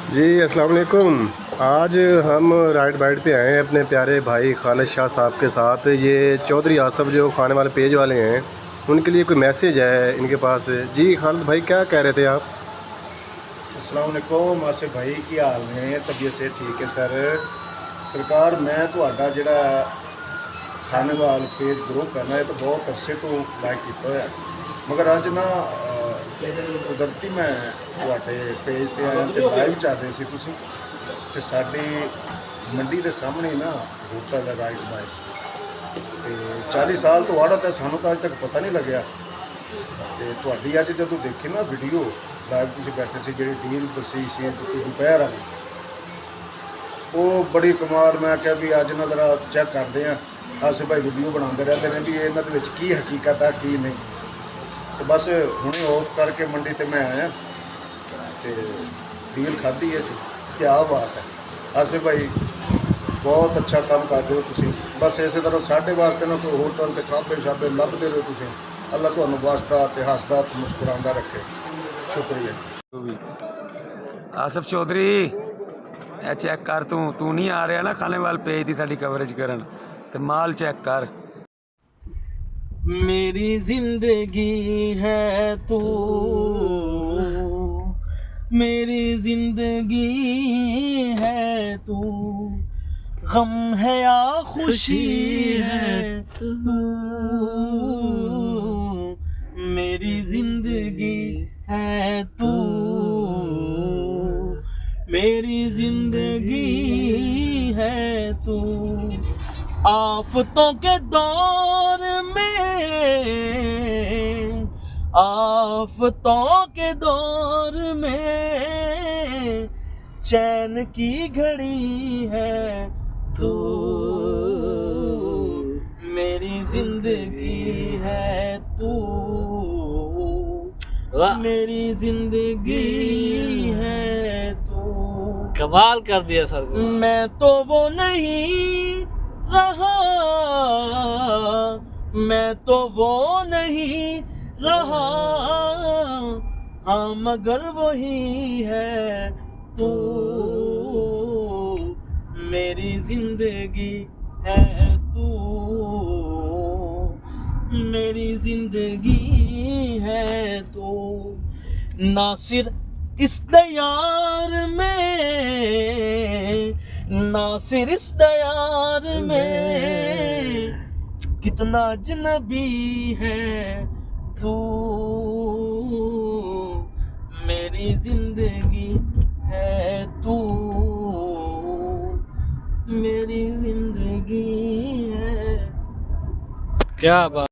जी अस्सलाम वालेकुम। आज हम राइड बाइट पे आए हैं अपने प्यारे भाई खालिद शाह साहब के साथ। ये चौधरी आसफ़ जो खाने वाले पेज वाले हैं, उनके लिए कोई मैसेज है इनके पास। जी खालिद भाई, क्या कह रहे थे आप? अस्सलाम वालेकुम आसिफ भाई, की हाल ने? तबीयत से ठीक है सर। सरकार मैं ਤੁਹਾਡਾ ਜਿਹੜਾ ਖਾਨੇਵਾਲ पेज ग्रुप है ना, ये तो बहुत अरसे तो लाइक किया होया, मगर अज ना कुदरती मैं ਤੁਹਾਡੇ पेज ਤੇ आया तो लाइव ਚੱਲ ਰਹੇ ਸੀ ਤੁਸੀਂ ਤੇ ਸਾਡੀ ਮੰਡੀ ਦੇ ਸਾਹਮਣੇ ਨਾ ਹੋਟਲ ਹੈ ਰਾਈਟ ਬਾਈ ਤੇ 40 ਸਾਲ ਤੋਂ ਆੜਾ ਤਾਂ ਸਾਨੂੰ ਤਾਂ ਅਜੇ ਤੱਕ ਪਤਾ ਨਹੀਂ ਲੱਗਿਆ। ਤੇ ਤੁਹਾਡੀ ਅੱਜ ਜਦੋਂ ਦੇਖੀ ਨਾ ਵੀਡੀਓ ਲਾਈਵ ਤੁਸੀਂ ਬੈਠੇ ਸੀ, ਜਿਹੜੀ ਡੀਲ ਦੱਸੀ ਸੀ ਦੁਪਹਿਰ ਵਾਲੀ, ਉਹ ਬੜੀ ਕਮਾਲ। ਮੈਂ ਕਿਹਾ ਵੀ ਅੱਜ ਨਾ ਜ਼ਰਾ ਚੈੱਕ ਕਰਦੇ ਆ। ਆਸਿਫ ਭਾਈ ਵੀਡੀਓ ਬਣਾਉਂਦੇ ਰਹਿੰਦੇ ਨੇ ਵੀ ਇਹਨਾਂ ਦੇ ਵਿੱਚ ਕੀ ਹਕੀਕਤ ਆ ਕੀ ਨਹੀਂ। ਤੇ ਬਸ ਹੁਣੇ ਆਫ ਕਰਕੇ ਮੰਡੀ ਤੇ ਮੈਂ ਆਇਆ ਤੇ ਡੀਲ ਖਾਧੀ ਹੈ ਜੀ। ਕੀ ਬਾਤ ਹੈ ਆਸਿਫ ਭਾਈ, ਬਹੁਤ ਅੱਛਾ ਕੰਮ ਕਰਦੇ ਹੋ ਤੁਸੀਂ। ਬਸ ਇਸੇ ਤਰ੍ਹਾਂ ਸਾਡੇ ਵਾਸਤੇ ਨਾ ਕੋਈ ਹੋਟਲ ਤੇ ਕਾਬੇ ਸ਼ਾਬੇ ਲੱਭਦੇ ਰਹੋ ਤੁਸੀਂ। ਅੱਲਾ ਤੁਹਾਨੂੰ ਵਾਸਤਾ ਤੇ ਹੱਸਦਾ ਤੇ ਮੁਸਕਰਾਉਂਦਾ ਰੱਖੇ। शुक्रिया। आसिफ चौधरी ਇਹ ਚੈੱਕ ਕਰ, ਤੂੰ ਨਹੀਂ ਆ ਰਿਹਾ ਨਾ ਖਾਨੇਵਾਲ पेज ਦੀ ਸਾਡੀ ਕਵਰੇਜ ਕਰਨ, ਤੇ ਮਾਲ ਚੈੱਕ ਕਰ। मेरी जिंदगी है तू, मेरी जिंदगी है तू, गम है या खुशी है तू, मेरी जिंदगी है तू, मेरी जिंदगी है तू। आफतों के दौर में, आफतों के दौर में चैन की घड़ी है तू, मेरी जिंदगी है तू, मेरी जिंदगी है तू। कमाल कर दिया सर। मैं तो वो नहीं रहा, मैं तो वो नहीं रहा, हाँ मगर वही है तू, मेरी जिंदगी है तू, मेरी जिंदगी है तू। नासिर इस दयार में, नासिर इस दयार में कितना अजनबी है तू, मेरी जिंदगी है तू, मेरी जिंदगी है। क्या बात।